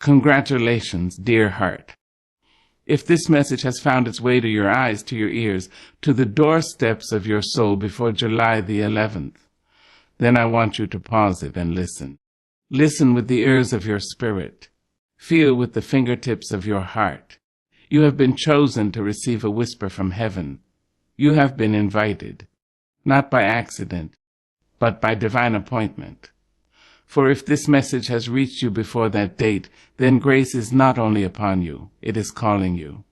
Congratulations, dear heart. If this message has found its way to your eyes, to your ears, to the doorsteps of your soul before July the 11th, then I want you to pause it and listen. Listen with the ears of your spirit. Feel with the fingertips of your heart. You have been chosen to receive a whisper from heaven. You have been invited, not by accident, but by divine appointment. For if this message has reached you before that date, then grace is not only upon you, it is calling you.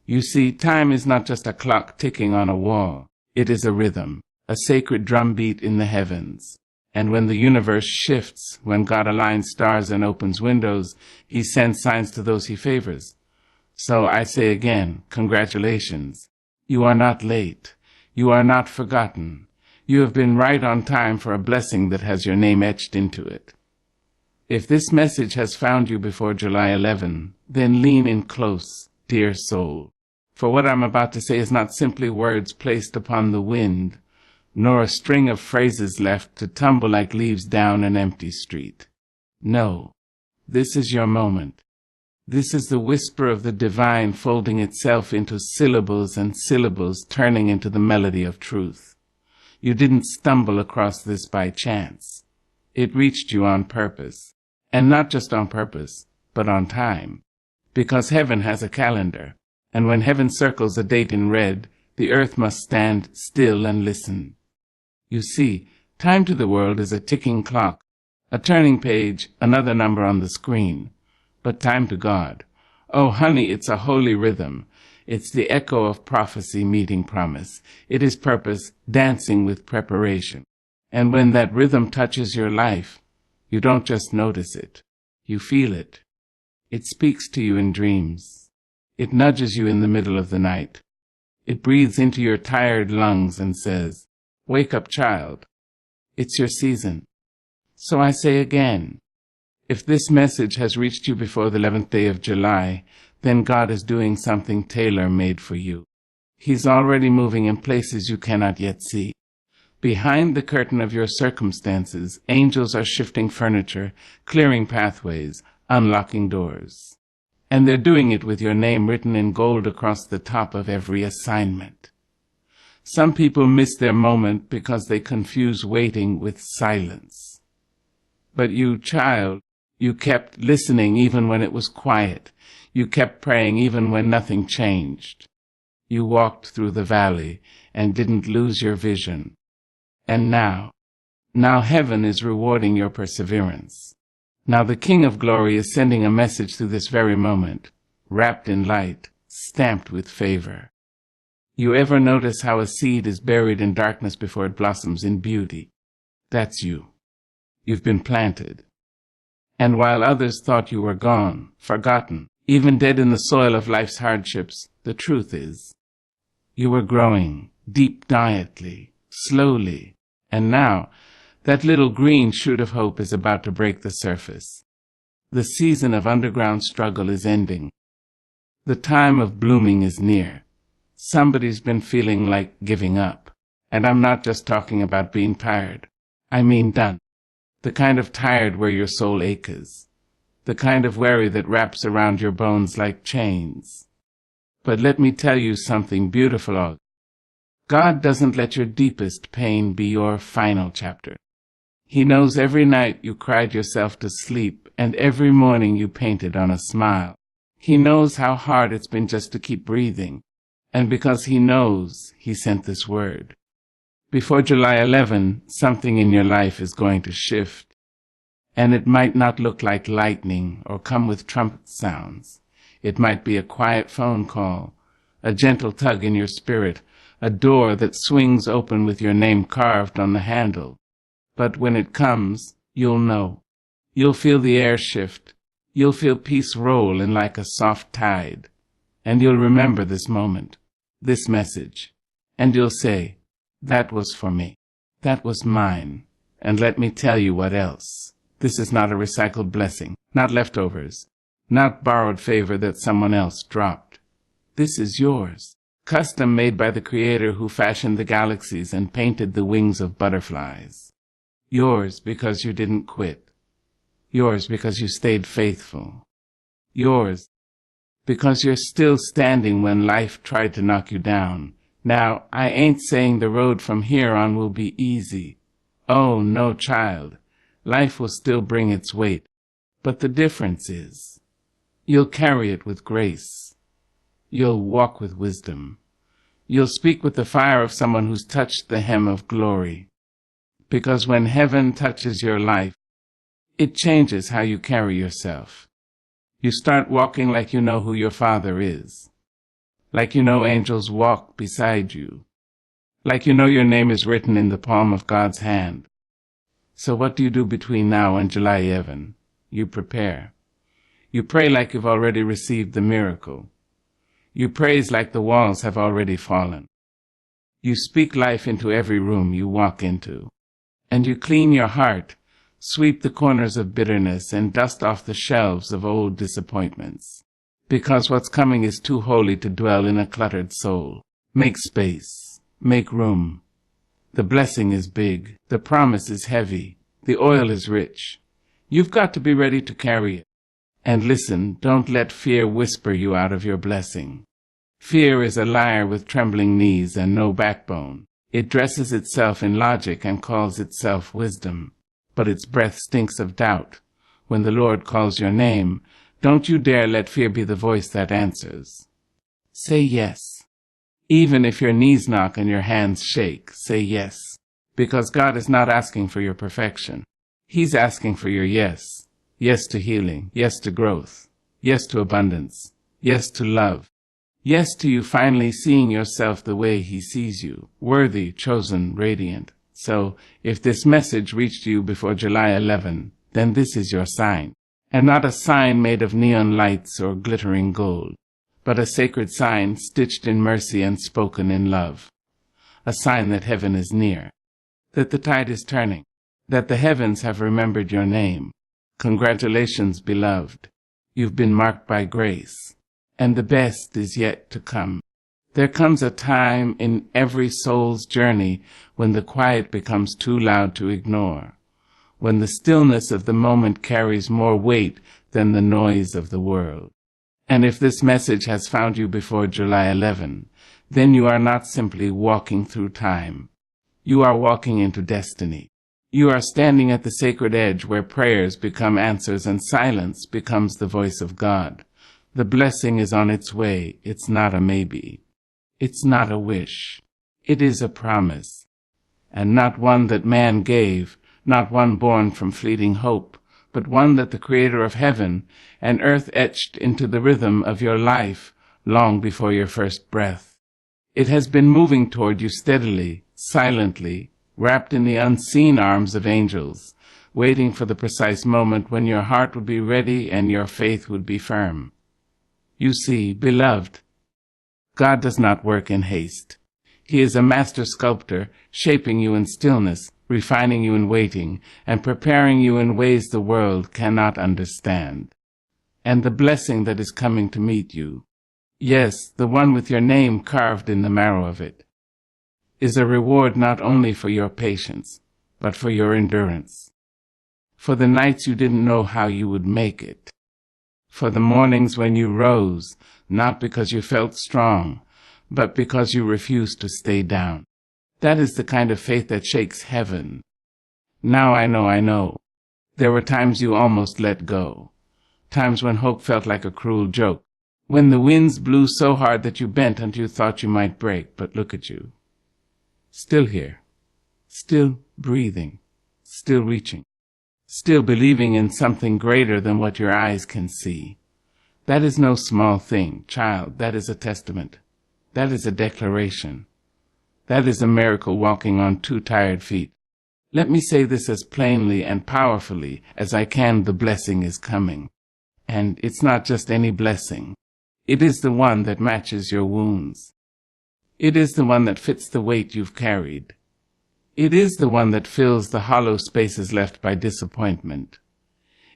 You see, time is not just a clock ticking on a wall. It is a rhythm, a sacred drumbeat in the heavens. And when the universe shifts, when God aligns stars and opens windows, he sends signs to those he favors. So I say again, congratulations. You are not late. You are not forgotten. You have been right on time for a blessing that has your name etched into it. If this message has found you before July 11, then lean in close, dear soul. For what I'm about to say is not simply words placed upon the wind, nor a string of phrases left to tumble like leaves down an empty street. No, this is your moment. This is the whisper of the divine folding itself into syllables and syllables turning into the melody of truth. You didn't stumble across this by chance. It reached you on purpose. And not just on purpose, but on time. Because heaven has a calendar, and when heaven circles a date in red, the earth must stand still and listen. You see, time to the world is a ticking clock, a turning page, another number on the screen. But time to God, oh honey, it's a holy rhythm. It's the echo of prophecy meeting promise. It is purpose dancing with preparation. And when that rhythm touches your life, you don't just notice it. You feel it. It speaks to you in dreams. It nudges you in the middle of the night. It breathes into your tired lungs and says, "Wake up, child. It's your season." So I say again, if this message has reached you before the 11th day of July, then God is doing something tailor-made for you. He's already moving in places you cannot yet see. Behind the curtain of your circumstances, angels are shifting furniture, clearing pathways, unlocking doors. And they're doing it with your name written in gold across the top of every assignment. Some people miss their moment because they confuse waiting with silence. But you, child, you kept listening even when it was quiet. You kept praying even when nothing changed. You walked through the valley and didn't lose your vision. And now heaven is rewarding your perseverance. Now the King of Glory is sending a message through this very moment, wrapped in light, stamped with favor. You ever notice how a seed is buried in darkness before it blossoms in beauty? That's you. You've been planted. And while others thought you were gone, forgotten, even dead in the soil of life's hardships, the truth is, you were growing, deep dietly, slowly, and now that little green shoot of hope is about to break the surface. The season of underground struggle is ending. The time of blooming is near. Somebody's been feeling like giving up, and I'm not just talking about being tired. I mean done. The kind of tired where your soul aches. The kind of worry that wraps around your bones like chains. But let me tell you something beautiful. God doesn't let your deepest pain be your final chapter. He knows every night you cried yourself to sleep and every morning you painted on a smile. He knows how hard it's been just to keep breathing. And because he knows, he sent this word. Before July 11, something in your life is going to shift. And it might not look like lightning or come with trumpet sounds. It might be a quiet phone call, a gentle tug in your spirit, a door that swings open with your name carved on the handle. But when it comes, you'll know. You'll feel the air shift. You'll feel peace roll in like a soft tide. And you'll remember this moment, this message. And you'll say, that was for me. That was mine. And let me tell you what else. This is not a recycled blessing, not leftovers, not borrowed favor that someone else dropped. This is yours, custom made by the Creator who fashioned the galaxies and painted the wings of butterflies. Yours because you didn't quit. Yours because you stayed faithful. Yours because you're still standing when life tried to knock you down. Now, I ain't saying the road from here on will be easy. Oh, no, child. Life will still bring its weight. But the difference is, you'll carry it with grace. You'll walk with wisdom. You'll speak with the fire of someone who's touched the hem of glory. Because when heaven touches your life, it changes how you carry yourself. You start walking like you know who your Father is. Like you know angels walk beside you. Like you know your name is written in the palm of God's hand. So what do you do between now and July 11? You prepare. You pray like you've already received the miracle. You praise like the walls have already fallen. You speak life into every room you walk into. And you clean your heart, sweep the corners of bitterness, and dust off the shelves of old disappointments. Because what's coming is too holy to dwell in a cluttered soul. Make space. Make room. The blessing is big. The promise is heavy. The oil is rich. You've got to be ready to carry it. And listen, don't let fear whisper you out of your blessing. Fear is a liar with trembling knees and no backbone. It dresses itself in logic and calls itself wisdom. But its breath stinks of doubt. When the Lord calls your name, don't you dare let fear be the voice that answers. Say yes. Even if your knees knock and your hands shake, say yes. Because God is not asking for your perfection. He's asking for your yes. Yes to healing. Yes to growth. Yes to abundance. Yes to love. Yes to you finally seeing yourself the way He sees you. Worthy, chosen, radiant. So, if this message reached you before July 11, then this is your sign. And not a sign made of neon lights or glittering gold, but a sacred sign stitched in mercy and spoken in love. A sign that heaven is near, that the tide is turning, that the heavens have remembered your name. Congratulations, beloved. You've been marked by grace, and the best is yet to come. There comes a time in every soul's journey when the quiet becomes too loud to ignore, when the stillness of the moment carries more weight than the noise of the world. And if this message has found you before July 11, then you are not simply walking through time. You are walking into destiny. You are standing at the sacred edge where prayers become answers and silence becomes the voice of God. The blessing is on its way. It's not a maybe. It's not a wish. It is a promise. And not one that man gave, not one born from fleeting hope, but one that the Creator of heaven and earth etched into the rhythm of your life long before your first breath. It has been moving toward you steadily, silently, wrapped in the unseen arms of angels, waiting for the precise moment when your heart would be ready and your faith would be firm. You see, beloved, God does not work in haste. He is a master sculptor, shaping you in stillness, refining you in waiting, and preparing you in ways the world cannot understand. And the blessing that is coming to meet you, yes, the one with your name carved in the marrow of it, is a reward not only for your patience, but for your endurance. For the nights you didn't know how you would make it. For the mornings when you rose, not because you felt strong, but because you refused to stay down. That is the kind of faith that shakes heaven. Now I know. There were times you almost let go. Times when hope felt like a cruel joke. When the winds blew so hard that you bent until you thought you might break. But look at you. Still here. Still breathing. Still reaching. Still believing in something greater than what your eyes can see. That is no small thing, child. That is a testament. That is a declaration. That is a miracle walking on 2 tired feet. Let me say this as plainly and powerfully as I can. The blessing is coming. And it's not just any blessing. It is the one that matches your wounds. It is the one that fits the weight you've carried. It is the one that fills the hollow spaces left by disappointment.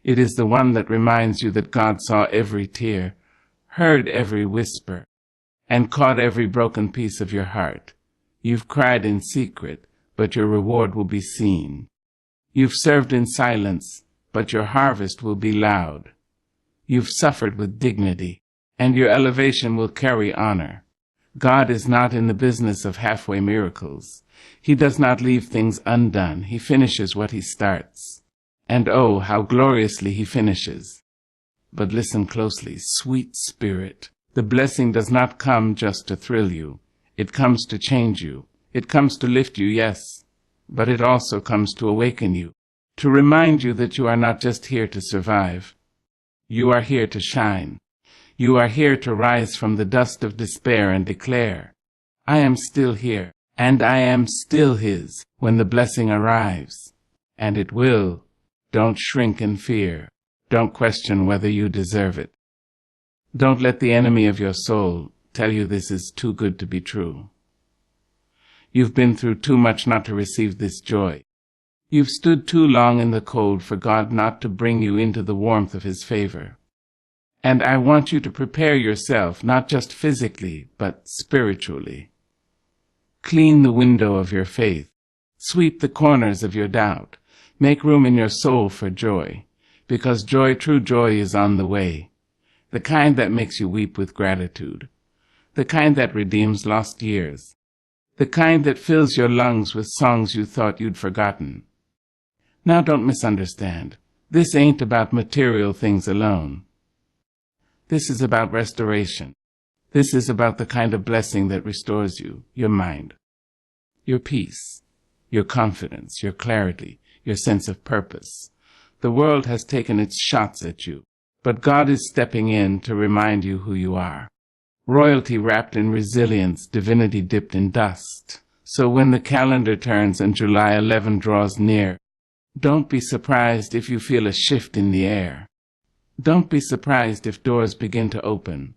It is the one that reminds you that God saw every tear, heard every whisper, and caught every broken piece of your heart. You've cried in secret, but your reward will be seen. You've served in silence, but your harvest will be loud. You've suffered with dignity, and your elevation will carry honor. God is not in the business of halfway miracles. He does not leave things undone. He finishes what he starts. And oh, how gloriously he finishes. But listen closely, sweet spirit. The blessing does not come just to thrill you. It comes to change you. It comes to lift you, yes. But it also comes to awaken you, to remind you that you are not just here to survive. You are here to shine. You are here to rise from the dust of despair and declare, I am still here, and I am still his when the blessing arrives. And it will. Don't shrink in fear. Don't question whether you deserve it. Don't let the enemy of your soul tell you this is too good to be true. You've been through too much not to receive this joy. You've stood too long in the cold for God not to bring you into the warmth of his favor. And I want you to prepare yourself, not just physically, but spiritually. Clean the window of your faith. Sweep the corners of your doubt. Make room in your soul for joy, because joy, true joy, is on the way. The kind that makes you weep with gratitude. The kind that redeems lost years. The kind that fills your lungs with songs you thought you'd forgotten. Now don't misunderstand. This ain't about material things alone. This is about restoration. This is about the kind of blessing that restores you, your mind, your peace, your confidence, your clarity, your sense of purpose. The world has taken its shots at you, but God is stepping in to remind you who you are. Royalty wrapped in resilience, divinity dipped in dust. So when the calendar turns and July 11 draws near, don't be surprised if you feel a shift in the air. Don't be surprised if doors begin to open,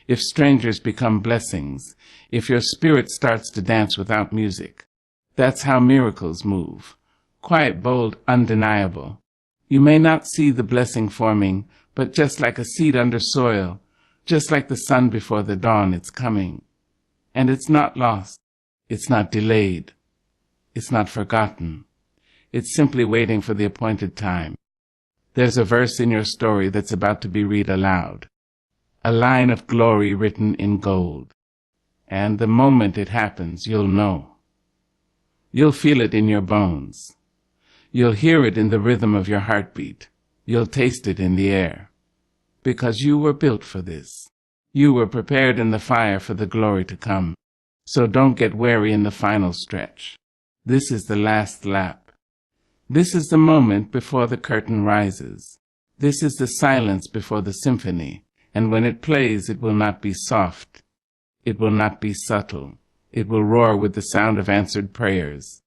if strangers become blessings, if your spirit starts to dance without music. That's how miracles move. Quiet, bold, undeniable. You may not see the blessing forming, but just like a seed under soil, just like the sun before the dawn, it's coming. And it's not lost. It's not delayed. It's not forgotten. It's simply waiting for the appointed time. There's a verse in your story that's about to be read aloud. A line of glory written in gold. And the moment it happens, you'll know. You'll feel it in your bones. You'll hear it in the rhythm of your heartbeat. You'll taste it in the air. Because you were built for this. You were prepared in the fire for the glory to come. So don't get weary in the final stretch. This is the last lap. This is the moment before the curtain rises. This is the silence before the symphony. And when it plays, it will not be soft. It will not be subtle. It will roar with the sound of answered prayers.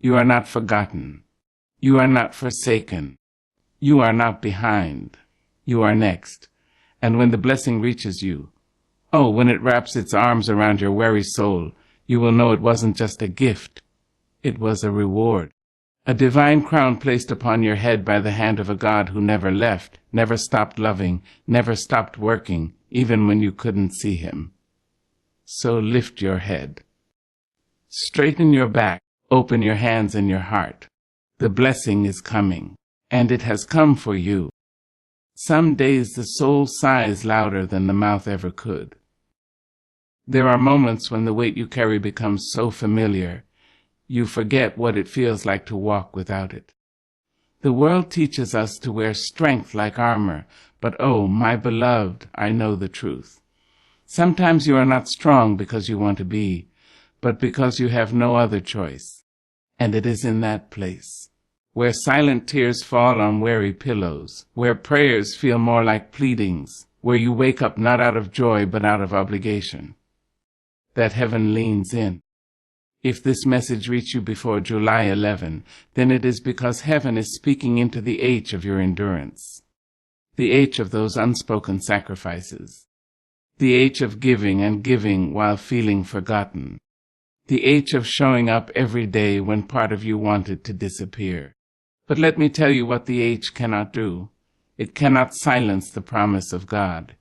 You are not forgotten. You are not forsaken. You are not behind. You are next. And when the blessing reaches you, oh, when it wraps its arms around your weary soul, you will know it wasn't just a gift. It was a reward. A divine crown placed upon your head by the hand of a God who never left, never stopped loving, never stopped working, even when you couldn't see him. So lift your head. Straighten your back, open your hands and your heart. The blessing is coming, and it has come for you. Some days the soul sighs louder than the mouth ever could. There are moments when the weight you carry becomes so familiar, you forget what it feels like to walk without it. The world teaches us to wear strength like armor, but oh, my beloved, I know the truth. Sometimes you are not strong because you want to be, but because you have no other choice. And it is in that place, where silent tears fall on weary pillows, where prayers feel more like pleadings, where you wake up not out of joy but out of obligation, that heaven leans in. If this message reached you before July 11, then it is because heaven is speaking into the H of your endurance, the H of those unspoken sacrifices, the H of giving and giving while feeling forgotten, the H of showing up every day when part of you wanted to disappear. But let me tell you what the H cannot do. It cannot silence the promise of God.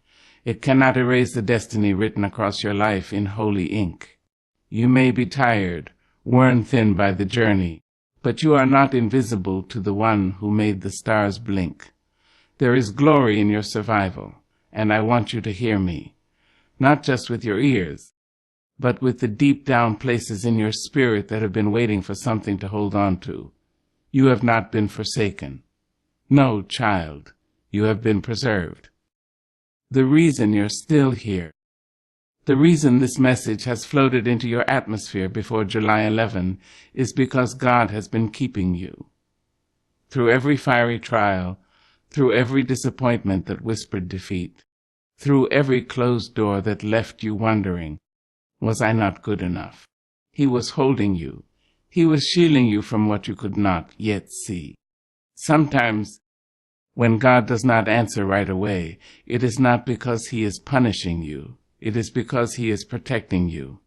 It cannot erase the destiny written across your life in holy ink. You may be tired, worn thin by the journey, But you are not invisible to the one who made the stars blink. There is glory in your survival, and I want you to hear me, not just with your ears, but with the deep down places in your spirit that have been waiting for something to hold on to. You have not been forsaken. No, child, you have been preserved. The reason you're still here, the reason this message has floated into your atmosphere before July 11 is because God has been keeping you. Through every fiery trial, through every disappointment that whispered defeat, through every closed door that left you wondering, was I not good enough? He was holding you. He was shielding you from what you could not yet see. Sometimes, when God does not answer right away, it is not because He is punishing you. It is because He is protecting you.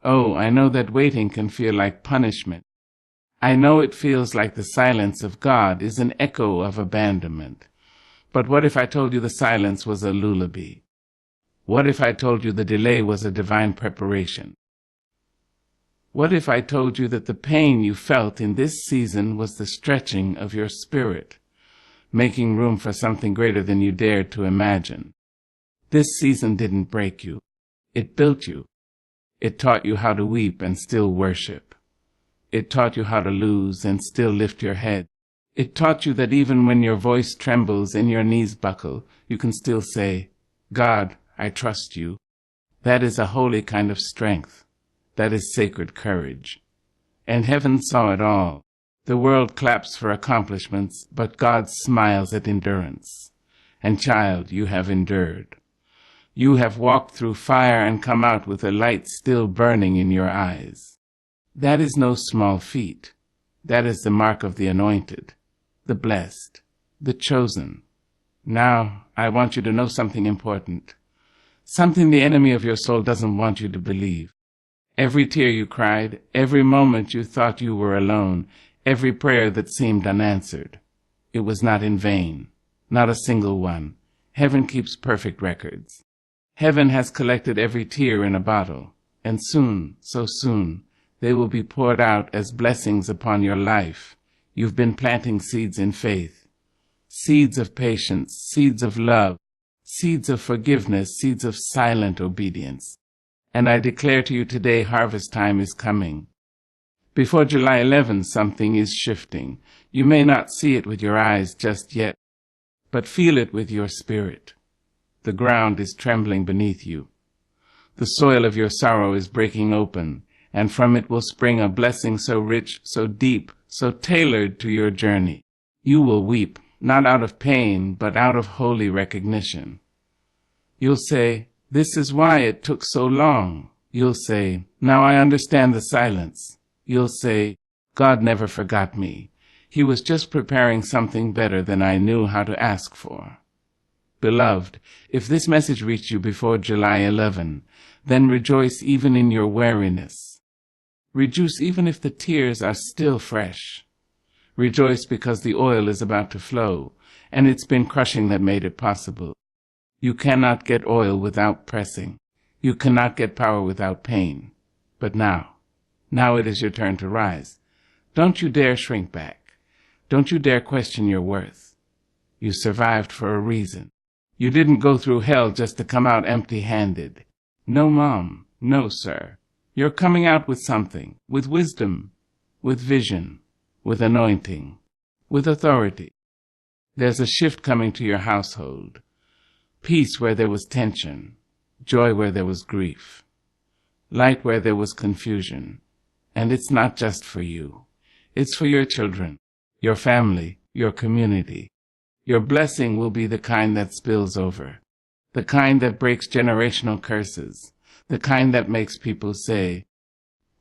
Oh, I know that waiting can feel like punishment. I know it feels like the silence of God is an echo of abandonment. But what if I told you the silence was a lullaby? What if I told you the delay was a divine preparation? What if I told you that the pain you felt in this season was the stretching of your spirit, making room for something greater than you dared to imagine? This season didn't break you. It built you. It taught you how to weep and still worship. It taught you how to lose and still lift your head. It taught you that even when your voice trembles and your knees buckle, you can still say, God, I trust you. That is a holy kind of strength. That is sacred courage. And heaven saw it all. The world claps for accomplishments, but God smiles at endurance. And child, you have endured. You have walked through fire and come out with a light still burning in your eyes. That is no small feat. That is the mark of the anointed, the blessed, the chosen. Now, I want you to know something important. Something the enemy of your soul doesn't want you to believe. Every tear you cried, every moment you thought you were alone, every prayer that seemed unanswered, it was not in vain, not a single one. Heaven keeps perfect records. Heaven has collected every tear in a bottle, and soon, so soon, they will be poured out as blessings upon your life. You've been planting seeds in faith, seeds of patience, seeds of love, seeds of forgiveness, seeds of silent obedience. And I declare to you today, harvest time is coming. Before July 11, something is shifting. You may not see it with your eyes just yet, but feel it with your spirit. The ground is trembling beneath you. The soil of your sorrow is breaking open, and from it will spring a blessing so rich, so deep, so tailored to your journey. You will weep, not out of pain, but out of holy recognition. You'll say, this is why it took so long. You'll say, now I understand the silence. You'll say, God never forgot me. He was just preparing something better than I knew how to ask for. Beloved, if this message reached you before July 11, then rejoice even in your weariness. Rejoice even if the tears are still fresh. Rejoice because the oil is about to flow, and it's been crushing that made it possible. You cannot get oil without pressing. You cannot get power without pain. But now it is your turn to rise. Don't you dare shrink back. Don't you dare question your worth. You survived for a reason. You didn't go through hell just to come out empty-handed. No, Mom. No, sir. You're coming out with something, with wisdom, with vision, with anointing, with authority. There's a shift coming to your household. Peace where there was tension, joy where there was grief, light where there was confusion. And it's not just for you. It's for your children, your family, your community. Your blessing will be the kind that spills over, the kind that breaks generational curses, the kind that makes people say,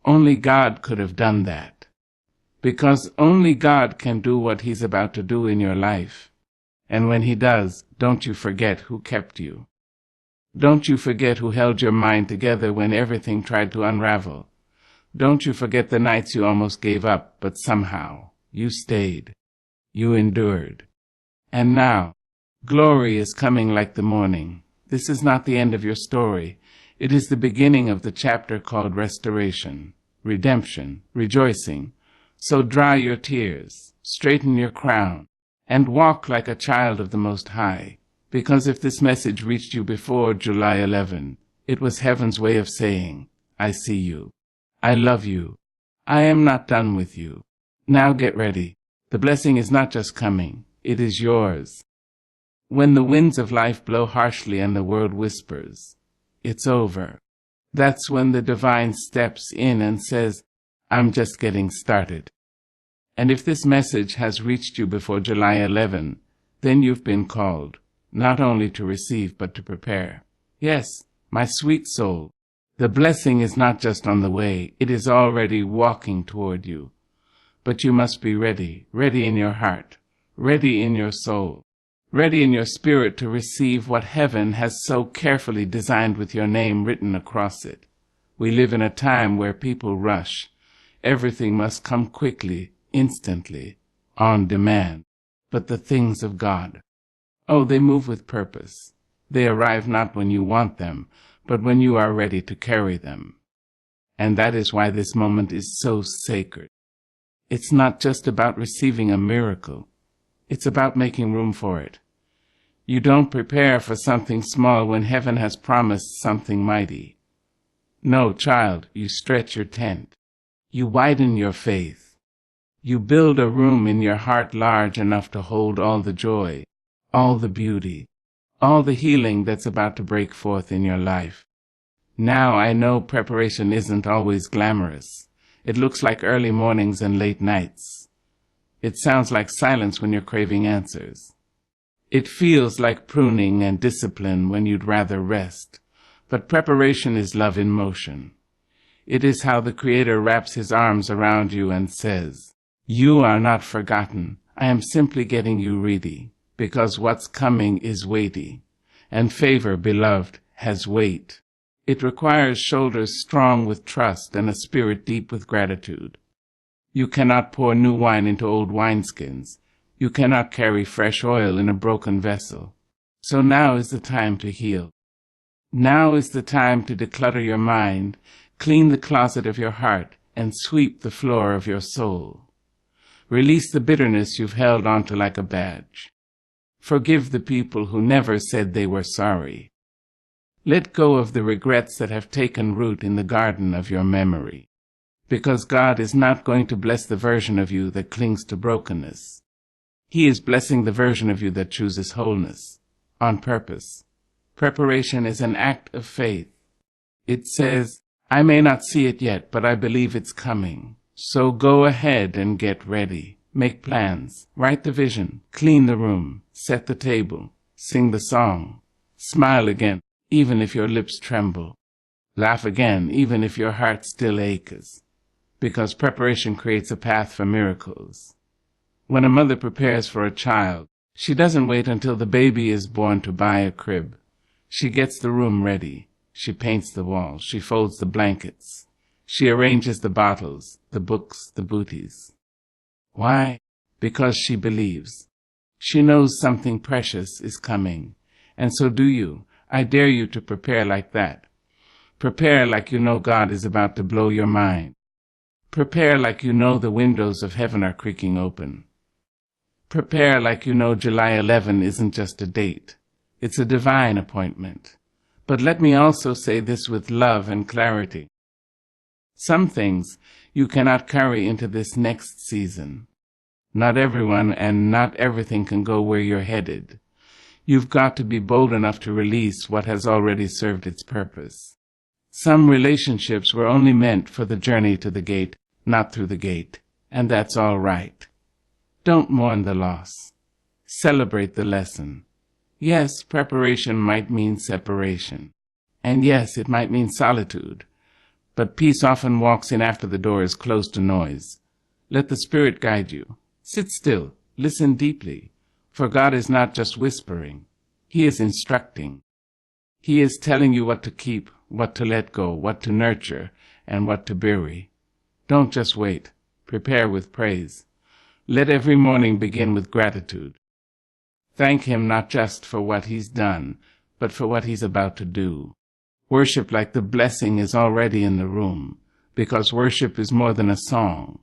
only God could have done that. Because only God can do what He's about to do in your life. And when He does, don't you forget who kept you. Don't you forget who held your mind together when everything tried to unravel. Don't you forget the nights you almost gave up, but somehow you stayed. You endured. And now, glory is coming like the morning. This is not the end of your story. It is the beginning of the chapter called restoration, redemption, rejoicing. So dry your tears, straighten your crown, and walk like a child of the Most High, because if this message reached you before July 11, it was heaven's way of saying, I see you. I love you. I am not done with you. Now get ready. The blessing is not just coming, it is yours. When the winds of life blow harshly and the world whispers, it's over. That's when the divine steps in and says, I'm just getting started. And if this message has reached you before July 11, then you've been called, not only to receive but to prepare. Yes, my sweet soul, the blessing is not just on the way, it is already walking toward you. But you must be ready, ready in your heart, ready in your soul, ready in your spirit to receive what heaven has so carefully designed with your name written across it. We live in a time where people rush. Everything must come quickly, instantly, on demand. But the things of God, oh, they move with purpose. They arrive not when you want them, but when you are ready to carry them. And that is why this moment is so sacred. It's not just about receiving a miracle. It's about making room for it. You don't prepare for something small when heaven has promised something mighty. No, child, you stretch your tent. You widen your faith. You build a room in your heart large enough to hold all the joy, all the beauty, all the healing that's about to break forth in your life. Now I know preparation isn't always glamorous. It looks like early mornings and late nights. It sounds like silence when you're craving answers. It feels like pruning and discipline when you'd rather rest. But preparation is love in motion. It is how the Creator wraps his arms around you and says, you are not forgotten. I am simply getting you ready, because what's coming is weighty, and favor, beloved, has weight. It requires shoulders strong with trust and a spirit deep with gratitude. You cannot pour new wine into old wineskins. You cannot carry fresh oil in a broken vessel. So now is the time to heal. Now is the time to declutter your mind, clean the closet of your heart, and sweep the floor of your soul. Release the bitterness you've held onto like a badge. Forgive the people who never said they were sorry. Let go of the regrets that have taken root in the garden of your memory. Because God is not going to bless the version of you that clings to brokenness. He is blessing the version of you that chooses wholeness, on purpose. Preparation is an act of faith. It says, I may not see it yet, but I believe it's coming. So go ahead and get ready. Make plans, write the vision, clean the room, set the table, sing the song. Smile again, even if your lips tremble. Laugh again, even if your heart still aches. Because preparation creates a path for miracles. When a mother prepares for a child, she doesn't wait until the baby is born to buy a crib. She gets the room ready. She paints the walls. She folds the blankets. She arranges the bottles, the books, the booties. Why? Because she believes. She knows something precious is coming. And so do you. I dare you to prepare like that. Prepare like you know God is about to blow your mind. Prepare like you know the windows of heaven are creaking open. Prepare like you know July 11 isn't just a date. It's a divine appointment. But let me also say this with love and clarity. Some things you cannot carry into this next season. Not everyone and not everything can go where you're headed. You've got to be bold enough to release what has already served its purpose. Some relationships were only meant for the journey to the gate, not through the gate, and that's all right. Don't mourn the loss. Celebrate the lesson. Yes, preparation might mean separation. And yes, it might mean solitude. But peace often walks in after the door is closed to noise. Let the Spirit guide you. Sit still. Listen deeply. For God is not just whispering. He is instructing. He is telling you what to keep, what to let go, what to nurture, and what to bury. Don't just wait. Prepare with praise. Let every morning begin with gratitude. Thank Him not just for what He's done, but for what He's about to do. Worship like the blessing is already in the room, because worship is more than a song.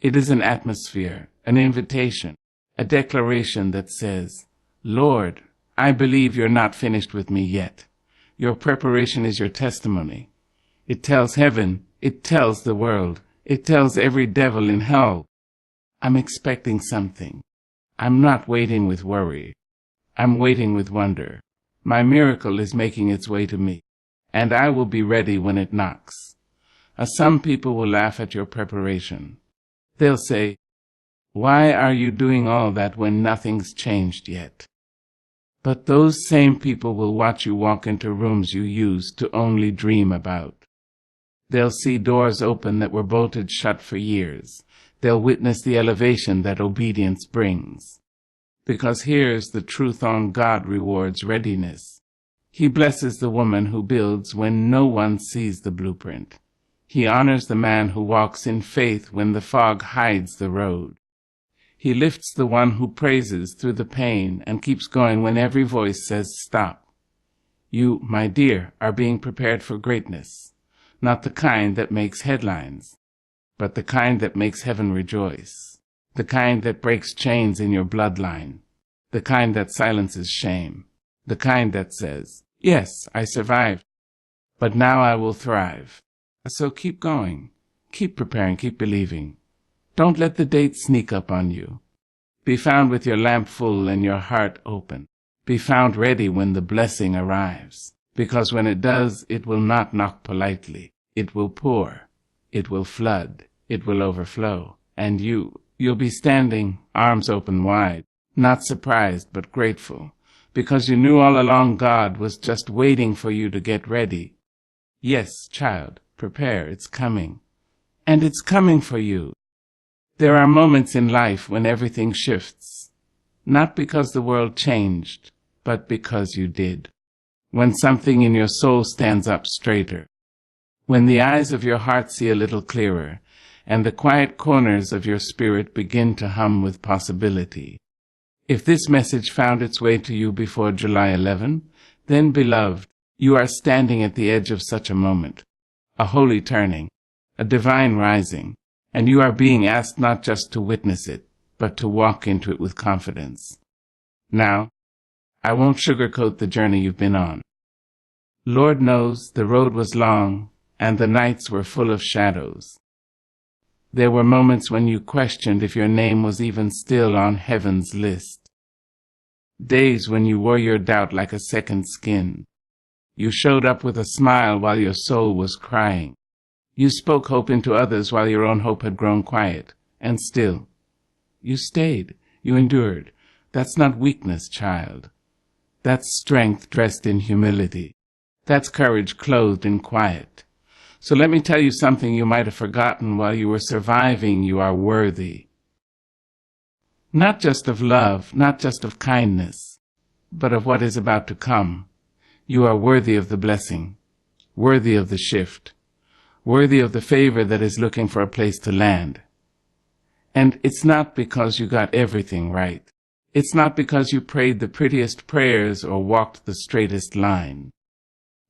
It is an atmosphere, an invitation, a declaration that says, Lord, I believe you're not finished with me yet. Your preparation is your testimony. It tells heaven, it tells the world, it tells every devil in hell, I'm expecting something. I'm not waiting with worry. I'm waiting with wonder. My miracle is making its way to me, and I will be ready when it knocks. Some people will laugh at your preparation. They'll say, why are you doing all that when nothing's changed yet? But those same people will watch you walk into rooms you used to only dream about. They'll see doors open that were bolted shut for years. They'll witness the elevation that obedience brings. Because here's the truth on God rewards readiness. He blesses the woman who builds when no one sees the blueprint. He honors the man who walks in faith when the fog hides the road. He lifts the one who praises through the pain and keeps going when every voice says stop. You, my dear, are being prepared for greatness, not the kind that makes headlines, but the kind that makes heaven rejoice, the kind that breaks chains in your bloodline, the kind that silences shame, the kind that says, yes, I survived, but now I will thrive. So keep going, keep preparing, keep believing. Don't let the date sneak up on you. Be found with your lamp full and your heart open. Be found ready when the blessing arrives, because when it does, it will not knock politely. It will pour. It will flood. It will overflow. And you'll be standing, arms open wide, not surprised but grateful, because you knew all along God was just waiting for you to get ready. Yes, child, prepare, it's coming. And it's coming for you. There are moments in life when everything shifts, not because the world changed, but because you did. When something in your soul stands up straighter, when the eyes of your heart see a little clearer, and the quiet corners of your spirit begin to hum with possibility. If this message found its way to you before July 11, then, beloved, you are standing at the edge of such a moment, a holy turning, a divine rising, and you are being asked not just to witness it, but to walk into it with confidence. Now, I won't sugarcoat the journey you've been on. Lord knows the road was long, and the nights were full of shadows. There were moments when you questioned if your name was even still on heaven's list. Days when you wore your doubt like a second skin. You showed up with a smile while your soul was crying. You spoke hope into others while your own hope had grown quiet. And still, you stayed. You endured. That's not weakness, child. That's strength dressed in humility. That's courage clothed in quiet. So let me tell you something you might have forgotten while you were surviving. You are worthy. Not just of love, not just of kindness, but of what is about to come. You are worthy of the blessing, worthy of the shift, worthy of the favor that is looking for a place to land. And it's not because you got everything right. It's not because you prayed the prettiest prayers or walked the straightest line.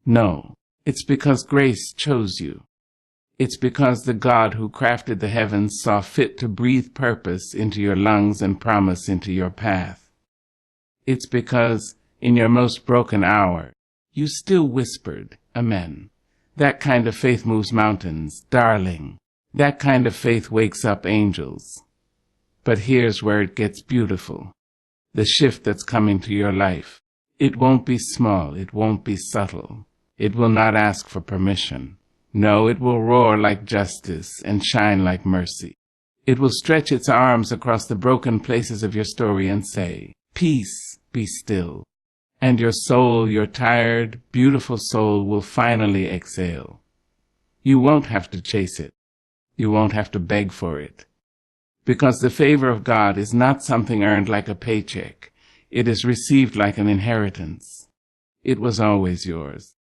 No, it's because grace chose you. It's because the God who crafted the heavens saw fit to breathe purpose into your lungs and promise into your path. It's because, in your most broken hour, you still whispered, Amen. That kind of faith moves mountains, darling. That kind of faith wakes up angels. But here's where it gets beautiful. The shift that's coming to your life. It won't be small. It won't be subtle. It will not ask for permission. No, it will roar like justice and shine like mercy. It will stretch its arms across the broken places of your story and say, peace, be still. And your soul, your tired, beautiful soul, will finally exhale. You won't have to chase it. You won't have to beg for it. Because the favor of God is not something earned like a paycheck. It is received like an inheritance. It was always yours.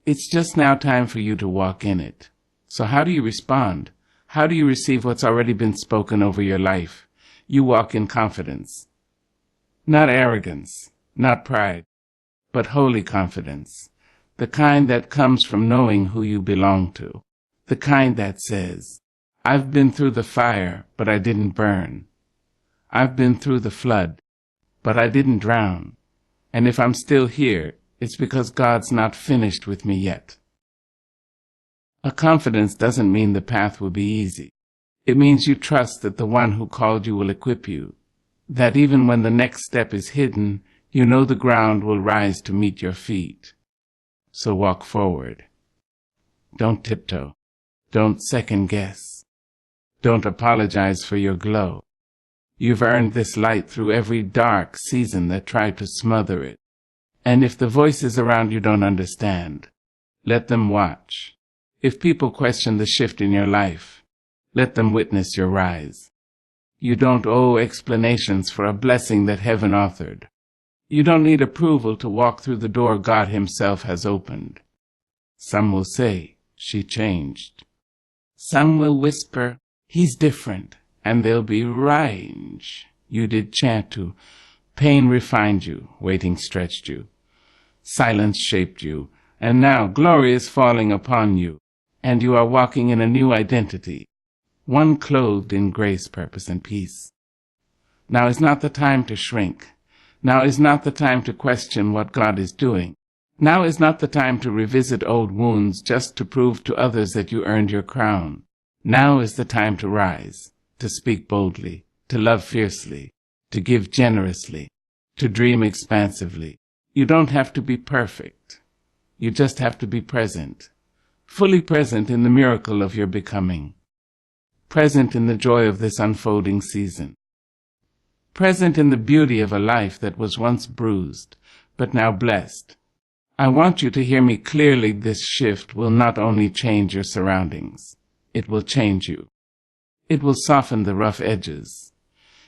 It's just now time for you to walk in it. So how do you respond? How do you receive what's already been spoken over your life? You walk in confidence. Not arrogance. Not pride, but holy confidence, the kind that comes from knowing who you belong to, the kind that says, I've been through the fire, but I didn't burn. I've been through the flood, but I didn't drown. And if I'm still here, it's because God's not finished with me yet. A confidence doesn't mean the path will be easy. It means you trust that the one who called you will equip you, that even when the next step is hidden, you know the ground will rise to meet your feet. So walk forward. Don't tiptoe. Don't second guess. Don't apologize for your glow. You've earned this light through every dark season that tried to smother it. And if the voices around you don't understand, let them watch. If people question the shift in your life, let them witness your rise. You don't owe explanations for a blessing that heaven authored. You don't need approval to walk through the door God Himself has opened. Some will say, she changed. Some will whisper, he's different, and there'll be range. You did chant to. Pain refined you, waiting stretched you. Silence shaped you, and now glory is falling upon you, and you are walking in a new identity, one clothed in grace, purpose, and peace. Now is not the time to shrink. Now is not the time to question what God is doing. Now is not the time to revisit old wounds just to prove to others that you earned your crown. Now is the time to rise, to speak boldly, to love fiercely, to give generously, to dream expansively. You don't have to be perfect. You just have to be present, fully present in the miracle of your becoming, present in the joy of this unfolding season, present in the beauty of a life that was once bruised, but now blessed. I want you to hear me clearly. This shift will not only change your surroundings, it will change you. It will soften the rough edges.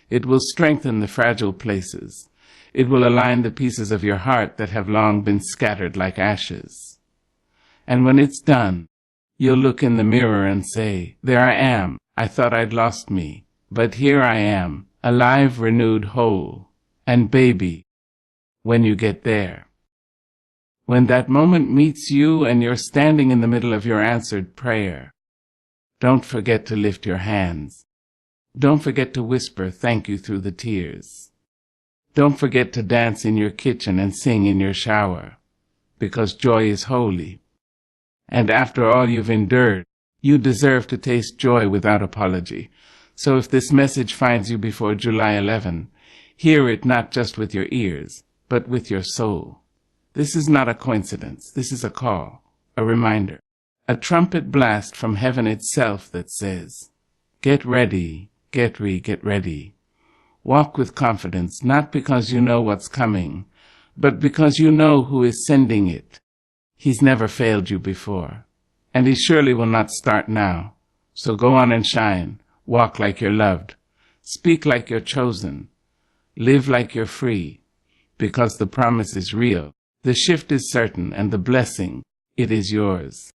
It will strengthen the fragile places. It will align the pieces of your heart that have long been scattered like ashes. And when it's done, you'll look in the mirror and say, there I am. I thought I'd lost me, but here I am, alive, renewed, whole. And baby, when you get there, when that moment meets you and you're standing in the middle of your answered prayer, don't forget to lift your hands. Don't forget to whisper thank you through the tears. Don't forget to dance in your kitchen and sing in your shower, because joy is holy. And after all you've endured, you deserve to taste joy without apology. So if this message finds you before July 11, hear it not just with your ears, but with your soul. This is not a coincidence. This is a call, a reminder, a trumpet blast from heaven itself that says, get ready, get ready. Walk with confidence, not because you know what's coming, but because you know who is sending it. He's never failed you before, and He surely will not start now. So go on and shine. Walk like you're loved. Speak like you're chosen. Live like you're free, because the promise is real. The shift is certain, and the blessing, it is yours.